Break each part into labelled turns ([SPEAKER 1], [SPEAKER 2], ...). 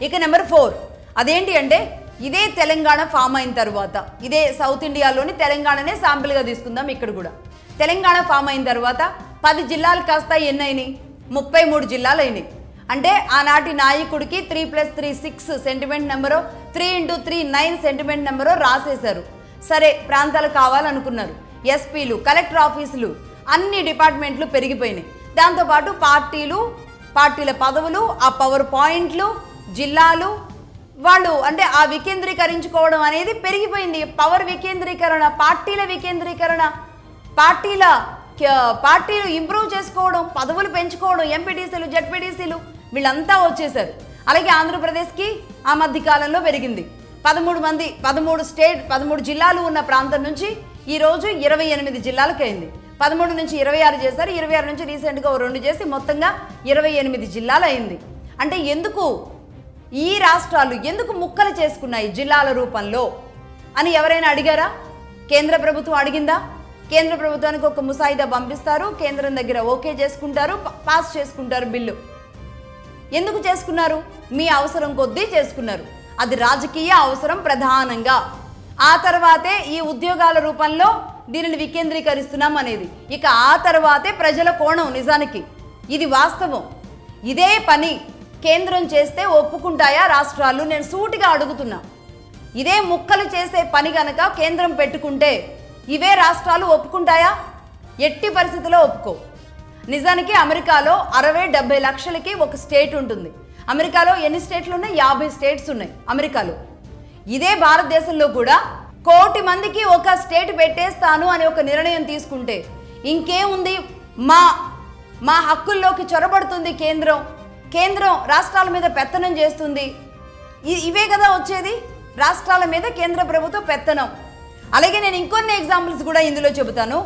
[SPEAKER 1] ఇక నెంబర్ 4 అదేంటి అంటే ఇదే తెలంగాణ ఫామ్ అయిన తర్వాత, ఇదే సౌత్ ఇండియాలోని తెలంగాణనే శాంపిల్గా తీసుకుందాం. ఇక్కడ కూడా తెలంగాణ ఫామ్ అయిన తర్వాత 10 జిల్లాలు కాస్త ఎన్నైనాయి? 33 జిల్లాలు అయినాయి. అంటే ఆనాటి నాయకుడికి 3+3 6 సెంటిమెంట్ నెంబరో, 3x3 9 సెంటిమెంట్ నెంబరో రాసేశారు. సరే, ప్రాంతాలు కావాలనుకున్నారు. ఎస్పీలు, కలెక్టర్ ఆఫీసులు, అన్ని డిపార్ట్మెంట్లు పెరిగిపోయినాయి. దాంతోపాటు పార్టీల పదవులు, ఆ పవర్ పాయింట్లు, జిల్లాలు, వాళ్ళు అంటే ఆ వికేంద్రీకరించుకోవడం అనేది పెరిగిపోయింది. పవర్ వికేంద్రీకరణ, పార్టీల వికేంద్రీకరణ, పార్టీలు ఇంప్రూవ్ చేసుకోవడం, పదవులు పెంచుకోవడం, ఎంపీటీసీలు, జడ్పీటీసీలు వీళ్ళంతా వచ్చేసారు. అలాగే ఆంధ్రప్రదేశ్కి ఆ మధ్య కాలంలో పెరిగింది. 13 జిల్లాలు ఉన్న ప్రాంతం నుంచి ఈరోజు 28 జిల్లాలకు అయింది. 13 నుంచి 26 చేశారు. 26 నుంచి రీసెంట్గా 2 చేసి మొత్తంగా 28 జిల్లాలు అయింది. అంటే ఎందుకు ఈ రాష్ట్రాలు ఎందుకు ముక్కలు చేసుకున్నాయి జిల్లాల రూపంలో అని ఎవరైనా అడిగారా? కేంద్ర ప్రభుత్వం అడిగిందా? కేంద్ర ప్రభుత్వానికి ఒక ముసాయిదా పంపిస్తారు, కేంద్రం దగ్గర ఓకే చేసుకుంటారు, పాస్ చేసుకుంటారు బిల్లు. ఎందుకు చేసుకున్నారు? మీ అవసరం కొద్దీ చేసుకున్నారు. అది రాజకీయ అవసరం ప్రధానంగా. ఆ తర్వాతే ఈ ఉద్యోగాల రూపంలో దీనిని వికేంద్రీకరిస్తున్నాం అనేది. ఇక ఆ తర్వాతే ప్రజల కోణం. నిజానికి ఇది వాస్తవం. ఇదే పని కేంద్రం చేస్తే ఒప్పుకుంటాయా రాష్ట్రాలు? నేను సూటిగా అడుగుతున్నా. ఇదే ముక్కలు చేసే పని గనక కేంద్రం పెట్టుకుంటే ఇవే రాష్ట్రాలు ఒప్పుకుంటాయా? ఎట్టి పరిస్థితుల్లో ఒప్పుకో. నిజానికి అమెరికాలో 60-70 లక్షలకి ఒక స్టేట్ ఉంటుంది. అమెరికాలో ఎన్ని స్టేట్లు ఉన్నాయి? 50 స్టేట్స్ ఉన్నాయి అమెరికాలో. ఇదే భారతదేశంలో కూడా 1 కోటి మందికి ఒక స్టేట్ పెట్టేస్తాను అని ఒక నిర్ణయం తీసుకుంటే ఇంకేముంది? మా హక్కుల్లోకి చొరబడుతుంది కేంద్రం రాష్ట్రాల మీద పెత్తనం చేస్తుంది. ఇవే కదా వచ్చేది, రాష్ట్రాల మీద కేంద్ర ప్రభుత్వ పెత్తనం. అలాగే నేను ఇంకొన్ని ఎగ్జాంపుల్స్ కూడా ఇందులో చెబుతాను.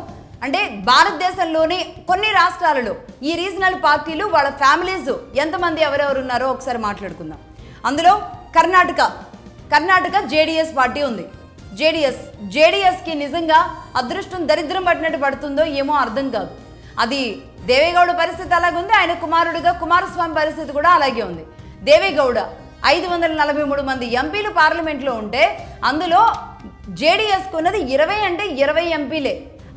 [SPEAKER 1] అంటే భారతదేశంలోని కొన్ని రాష్ట్రాలలో ఈ రీజనల్ పార్టీలు వాళ్ళ ఫ్యామిలీస్ ఎంతమంది ఎవరెవరు ఉన్నారో ఒకసారి మాట్లాడుకుందాం. అందులో కర్ణాటక జేడీఎస్ పార్టీ ఉంది. జేడీఎస్కి నిజంగా అదృష్టం దరిద్రం పట్టినట్టు పడుతుందో ఏమో అర్థం కాదు. అది దేవేగౌడ పరిస్థితి అలాగే ఉంది, ఆయన కుమారుడిగా కుమారస్వామి పరిస్థితి కూడా అలాగే ఉంది. దేవేగౌడ 543 మంది ఎంపీలు పార్లమెంట్లో ఉంటే అందులో జేడీఎస్కు ఉన్నది 20 అంటే 20 ఎంపీలే.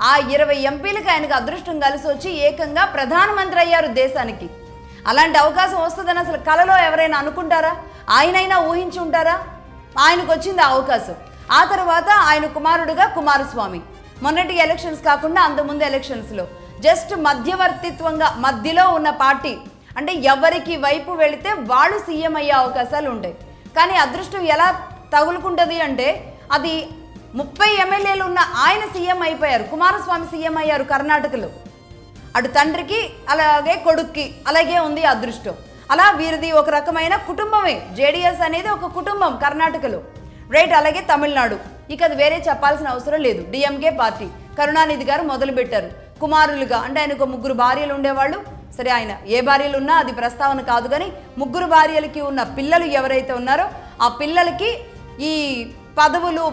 [SPEAKER 1] ఆ 20 ఎంపీలకు ఆయనకు అదృష్టం కలిసి వచ్చి ఏకంగా ప్రధానమంత్రి అయ్యారు దేశానికి. అలాంటి అవకాశం వస్తుందని అసలు కలలో ఎవరైనా అనుకుంటారా? ఆయనైనా ఊహించి ఉంటారా? ఆయనకు వచ్చింది ఆ అవకాశం. ఆ తర్వాత ఆయన కుమారుడుగా కుమారస్వామి. మొన్నటి ఎలక్షన్స్ కాకుండా అంతకుముందు ఎలక్షన్స్లో జస్ట్ మధ్యవర్తిత్వంగా మధ్యలో ఉన్న పార్టీ, అంటే ఎవరికి వైపు వెళితే వాళ్ళు సీఎం అయ్యే అవకాశాలు ఉంటాయి. కానీ అదృష్టం ఎలా తగులుకుంటుంది అంటే అది 30 ఎమ్మెల్యేలు ఉన్న ఆయన సీఎం అయిపోయారు. కుమారస్వామి సీఎం అయ్యారు కర్ణాటకలో. అటు తండ్రికి అలాగే కొడుక్కి అలాగే ఉంది అదృష్టం. అలా వీరిది ఒక రకమైన కుటుంబమే. జేడీఎస్ అనేది ఒక కుటుంబం కర్ణాటకలో, రైట్. అలాగే తమిళనాడు, ఇక అది వేరే చెప్పాల్సిన అవసరం లేదు. డిఎంకే పార్టీ కరుణానిధి గారు మొదలుపెట్టారు కుమారులుగా. అంటే ఆయనకు 3 భార్యలు ఉండేవాళ్ళు. సరే, ఆయన ఏ భార్యలు ఉన్నా అది ప్రస్తావన కాదు, కానీ 3 భార్యలకి ఉన్న పిల్లలు ఎవరైతే ఉన్నారో ఆ పిల్లలకి ఈ పదవులు,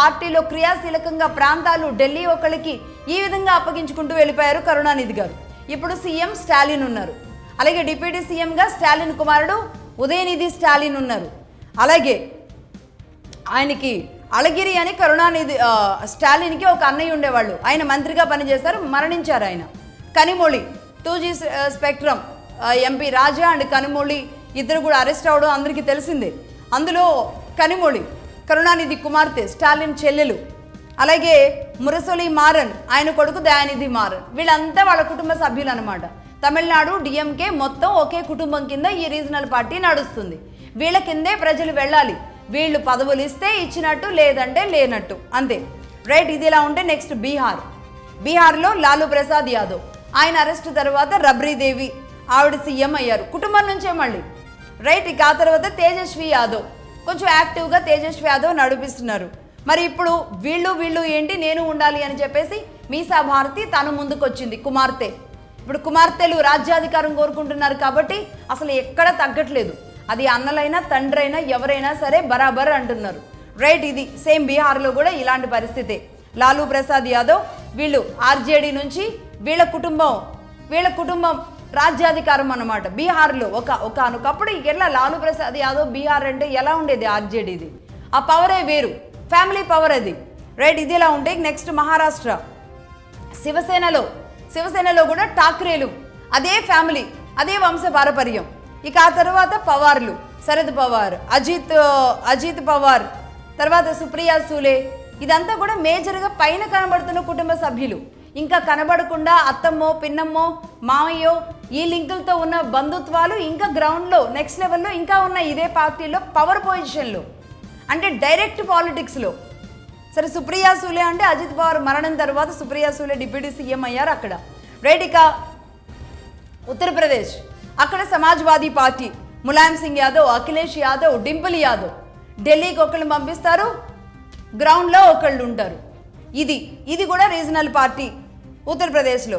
[SPEAKER 1] పార్టీలో క్రియాశీలకంగా ప్రాంతాలు, ఢిల్లీ ఒకళ్ళకి ఈ విధంగా అప్పగించుకుంటూ వెళ్ళిపోయారు కరుణానిధి గారు. ఇప్పుడు సీఎం స్టాలిన్ ఉన్నారు. అలాగే డిప్యూటీ సీఎంగా స్టాలిన్ కుమారుడు ఉదయనిధి స్టాలిన్ ఉన్నారు. అలాగే ఆయనకి అళగిరి అని కరుణానిధి స్టాలిన్కి ఒక అన్నయ్య ఉండేవాళ్ళు. ఆయన మంత్రిగా పనిచేశారు, మరణించారు ఆయన. Kanimozhi 2G spectrum MP Raja and Kanimozhi ఇద్దరు కూడా అరెస్ట్ అవ్వడం అందరికీ తెలిసిందే. అందులో కనిమొళి కరుణానిధి కుమార్తె, స్టాలిన్ చెల్లెలు. అలాగే మురసొలి మారన్, ఆయన కొడుకు దయానిధి మారన్. వీళ్ళంతా వాళ్ళ కుటుంబ సభ్యులు అనమాట. తమిళనాడు డిఎంకే మొత్తం ఒకే కుటుంబం కింద ఈ రీజనల్ పార్టీ నడుస్తుంది. వీళ్ళ కిందే ప్రజలు వెళ్ళాలి. వీళ్ళు పదవులు ఇస్తే ఇచ్చినట్టు, లేదంటే లేనట్టు, అంతే, రైట్. ఇది ఇలా ఉంటే నెక్స్ట్ బీహార్లో లాలూ ప్రసాద్ యాదవ్, ఆయన అరెస్ట్ తర్వాత రబ్రీదేవి ఆవిడ సీఎం అయ్యారు కుటుంబం నుంచే మళ్ళీ, రైట్. ఇక ఆ తర్వాత తేజస్వి యాదవ్, కొంచెం యాక్టివ్గా తేజస్వి యాదవ్ నడిపిస్తున్నారు. మరి ఇప్పుడు వీళ్ళు ఏంటి, నేను ఉండాలి అని చెప్పేసి మీసా భారతి తను ముందుకు వచ్చింది, కుమార్తె. ఇప్పుడు కుమార్తెలు రాజ్యాధికారం కోరుకుంటున్నారు కాబట్టి అసలు ఎక్కడ తగ్గట్లేదు. అది అన్నలైనా తండ్రైనా ఎవరైనా సరే బరాబర్ అంటున్నారు, రైట్. ఇది సేమ్ బీహార్లో కూడా ఇలాంటి పరిస్థితే. లాలూ ప్రసాద్ యాదవ్ వీళ్ళు ఆర్జేడీ నుంచి వీళ్ళ కుటుంబం రాజ్యాధికారం అన్నమాట బీహార్లో. ఒకనొకప్పుడు ఎలా లాలూ ప్రసాద్ యాదవ్ బీహార్ అంటే ఎలా ఉండేది ఆర్జేడీది, ఆ పవరే వేరు, ఫ్యామిలీ పవర్ అది, రైట్. ఇది ఎలా ఉంటే నెక్స్ట్ మహారాష్ట్ర శివసేనలో కూడా ఠాక్రేలు, అదే ఫ్యామిలీ, అదే వంశ పారపర్యం. ఇక ఆ తర్వాత పవార్లు, శరద్ పవార్, అజిత్ పవార్, తర్వాత సుప్రియా సూలే, ఇదంతా కూడా మేజర్గా పైన కనబడుతున్న కుటుంబ సభ్యులు. ఇంకా కనబడకుండా అత్తమ్మో పిన్నమ్మో మామయ్యో ఈ లింకులతో ఉన్న బంధుత్వాలు ఇంకా గ్రౌండ్లో నెక్స్ట్ లెవెల్లో ఇంకా ఉన్న ఇదే పార్టీలో పవర్ పొజిషన్లో, అంటే డైరెక్ట్ పాలిటిక్స్లో. సరే, సుప్రియా సూలే అంటే అజిత్ పవార్ మరణం తర్వాత సుప్రియా సూలే డిప్యూటీ సీఎం అయ్యారు అక్కడ, రైట్. ఇక ఉత్తరప్రదేశ్, అక్కడ సమాజ్వాదీ పార్టీ, ములాయం సింగ్ యాదవ్, అఖిలేష్ యాదవ్, డింపుల్ యాదవ్, ఢిల్లీకి ఒకళ్ళు పంపిస్తారు, గ్రౌండ్లో ఒకళ్ళు ఉంటారు. ఇది కూడా రీజనల్ పార్టీ ఉత్తరప్రదేశ్లో.